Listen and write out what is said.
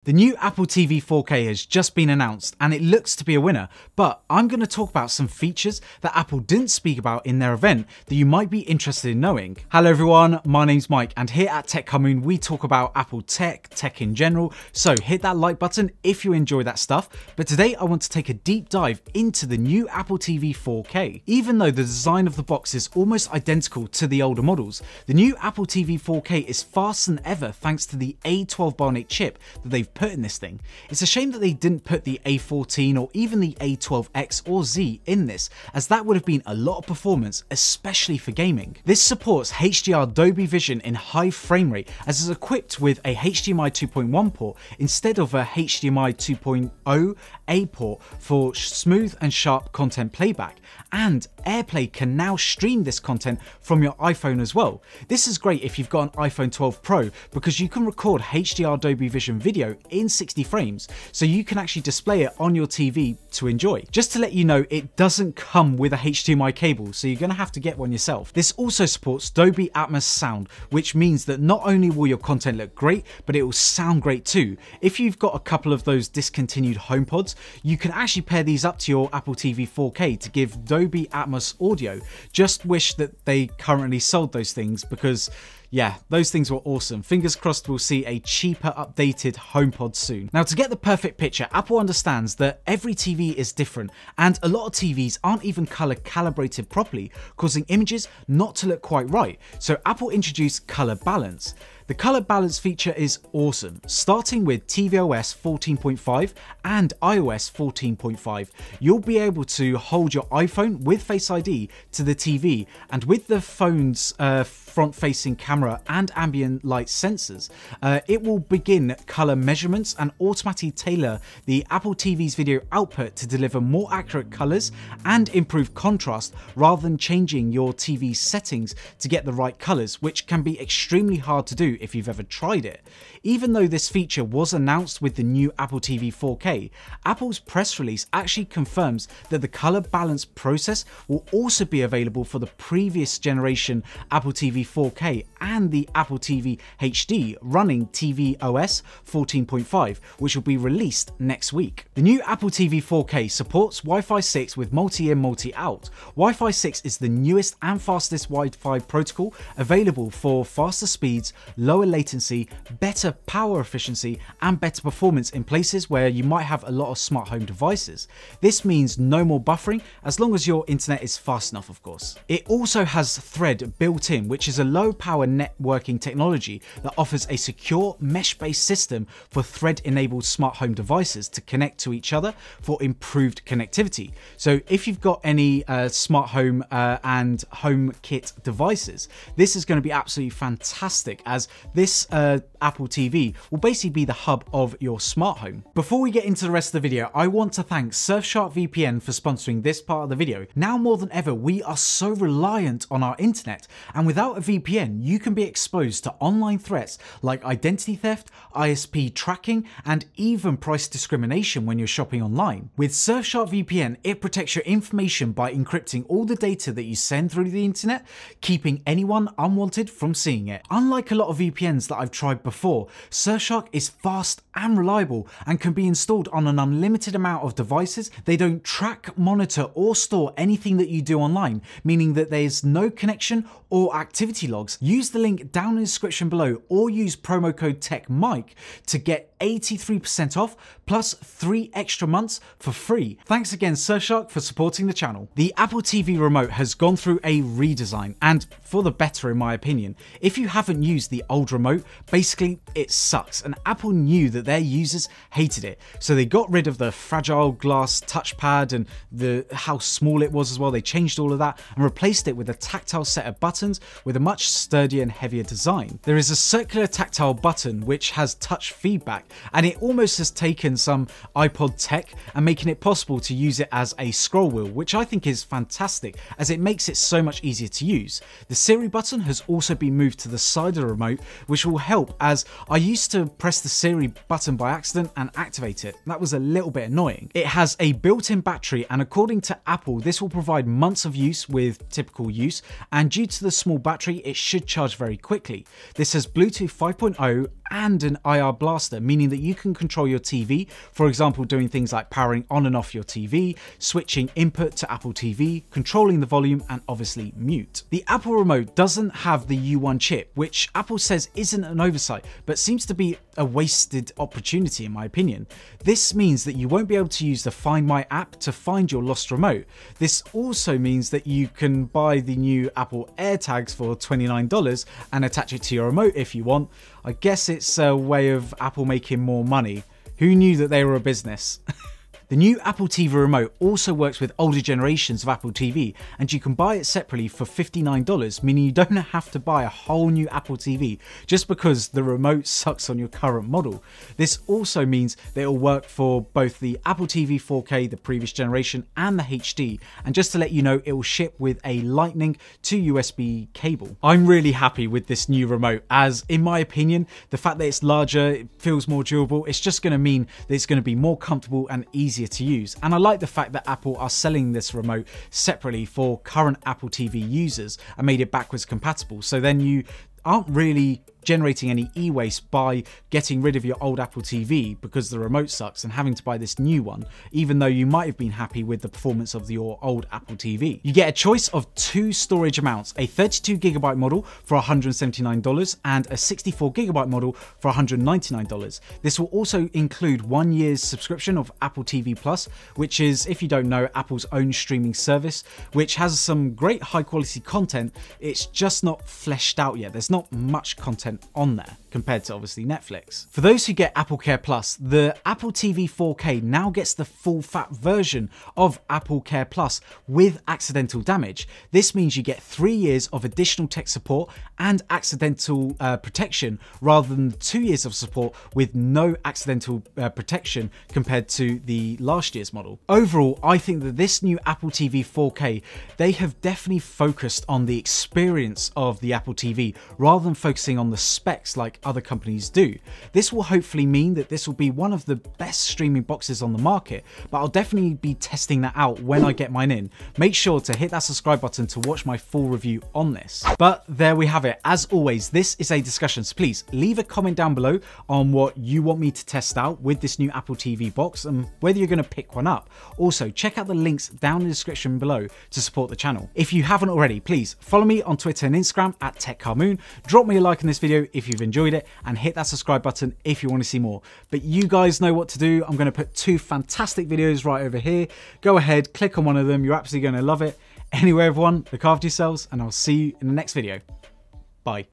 The new Apple TV 4K has just been announced and it looks to be a winner, but I'm going to talk about some features that Apple didn't speak about in their event that you might be interested in knowing. Hello everyone, my name's Mike and here at Tech Commune we talk about Apple tech in general, so hit that like button if you enjoy that stuff, but today I want to take a deep dive into the new Apple TV 4K. Even though the design of the box is almost identical to the older models, the new Apple TV 4K is faster than ever thanks to the A12 Bionic chip that they've put in this thing. It's a shame that they didn't put the A14 or even the A12X or Z in this, as that would have been a lot of performance, especially for gaming. This supports HDR Dolby Vision in high frame rate, as it's equipped with a HDMI 2.1 port instead of a HDMI 2.0 A port for smooth and sharp content playback, and AirPlay can now stream this content from your iPhone as well. This is great if you've got an iPhone 12 Pro because you can record HDR Dolby Vision video in 60 frames, so you can actually display it on your TV to enjoy. Just to let you know, it doesn't come with a HDMI cable, so you're going to have to get one yourself. This also supports Dolby Atmos sound, which means that not only will your content look great, but it will sound great too. If you've got a couple of those discontinued HomePods, you can actually pair these up to your Apple TV 4K to give Dolby Atmos audio. Just wish that they currently sold those things because yeah, those things were awesome. Fingers crossed we'll see a cheaper updated HomePod soon. Now, to get the perfect picture, Apple understands that every TV is different and a lot of TVs aren't even color calibrated properly, causing images not to look quite right. So Apple introduced color balance. The color balance feature is awesome. Starting with tvOS 14.5 and iOS 14.5, you'll be able to hold your iPhone with Face ID to the TV, and with the phone's front-facing camera and ambient light sensors, it will begin color measurements and automatically tailor the Apple TV's video output to deliver more accurate colors and improve contrast rather than changing your TV settings to get the right colors, which can be extremely hard to do if you've ever tried it. Even though this feature was announced with the new Apple TV 4K, Apple's press release actually confirms that the color balance process will also be available for the previous generation Apple TV 4K and the Apple TV HD running tvOS 14.5, which will be released next week. The new Apple TV 4K supports Wi-Fi 6 with multi-in, multi-out. Wi-Fi 6 is the newest and fastest Wi-Fi protocol available for faster speeds, lower latency, better power efficiency, and better performance in places where you might have a lot of smart home devices. This means no more buffering, as long as your internet is fast enough, of course. It also has Thread built in, which is a low power networking technology that offers a secure mesh-based system for Thread enabled smart home devices to connect to each other for improved connectivity. So if you've got any smart home and HomeKit devices, this is going to be absolutely fantastic, as this Apple TV will basically be the hub of your smart home. Before we get into the rest of the video, I want to thank Surfshark VPN for sponsoring this part of the video. Now more than ever, we are so reliant on our internet, and without a VPN, you can be exposed to online threats like identity theft, ISP tracking, and even price discrimination when you're shopping online. With Surfshark VPN, it protects your information by encrypting all the data that you send through the internet, keeping anyone unwanted from seeing it. Unlike a lot of VPNs that I've tried before, Surfshark is fast and reliable and can be installed on an unlimited amount of devices. They don't track, monitor, or store anything that you do online, meaning that there's no connection or activity logs. Use the link down in the description below or use promo code TechMike to get 83% off plus 3 extra months for free. Thanks again Surfshark for supporting the channel. The Apple TV remote has gone through a redesign, and for the better in my opinion. If you haven't used the old remote, basically it sucks, and Apple knew that their users hated it, so they got rid of the fragile glass touchpad and how small it was as well. They changed all of that and replaced it with a tactile set of buttons with a much sturdier and heavier design. There is a circular tactile button which has touch feedback, and it almost has taken some iPod tech and making it possible to use it as a scroll wheel, which I think is fantastic as it makes it so much easier to use. The Siri button has also been moved to the side of the remote, which will help, as I used to press the Siri button by accident and activate it. That was a little bit annoying. It has a built-in battery, and according to Apple, this will provide months of use with typical use, and due to the small battery, it should charge very quickly. This has Bluetooth 5.0 and an IR blaster, meaning that you can control your TV, for example, doing things like powering on and off your TV, switching input to Apple TV, controlling the volume, and obviously mute. The Apple remote doesn't have the U1 chip, which Apple says isn't an oversight, but seems to be a wasted opportunity in my opinion. This means that you won't be able to use the Find My app to find your lost remote. This also means that you can buy the new Apple AirTags for $29 and attach it to your remote if you want. I guess it's a way of Apple making more money. Who knew that they were a business? The new Apple TV remote also works with older generations of Apple TV, and you can buy it separately for $59, meaning you don't have to buy a whole new Apple TV just because the remote sucks on your current model. This also means that it will work for both the Apple TV 4K, the previous generation, and the HD, and just to let you know, it will ship with a Lightning to USB cable. I'm really happy with this new remote, as in my opinion, the fact that it's larger, it feels more durable, it's just going to mean that it's going to be more comfortable and easier to use. And I like the fact that Apple are selling this remote separately for current Apple TV users and made it backwards compatible, so then you aren't really generating any e-waste by getting rid of your old Apple TV because the remote sucks and having to buy this new one, even though you might have been happy with the performance of your old Apple TV. You get a choice of two storage amounts, a 32GB model for $179 and a 64GB model for $199. This will also include 1 year's subscription of Apple TV Plus, which is, if you don't know, Apple's own streaming service, which has some great high quality content. It's just not fleshed out yet. There's not much content on there compared to obviously Netflix. For those who get Apple Care Plus, the Apple TV 4K now gets the full fat version of Apple Care Plus with accidental damage. This means you get 3 years of additional tech support and accidental protection rather than 2 years of support with no accidental protection compared to the last year's model. Overall, I think that this new Apple TV 4K, they have definitely focused on the experience of the Apple TV rather than focusing on the specs like other companies do. This will hopefully mean that this will be one of the best streaming boxes on the market, but I'll definitely be testing that out when I get mine in. Make sure to hit that subscribe button to watch my full review on this. But there we have it. As always, this is a discussion, so please leave a comment down below on what you want me to test out with this new Apple TV box and whether you're going to pick one up. Also, check out the links down in the description below to support the channel. If you haven't already, please follow me on Twitter and Instagram at TechCarMoon. Drop me a like on this video if you've enjoyed it, and hit that subscribe button if you want to see more. But you guys know what to do. I'm going to put 2 fantastic videos right over here. Go ahead, click on one of them. You're absolutely going to love it. Anyway, everyone, look after yourselves, and I'll see you in the next video. Bye.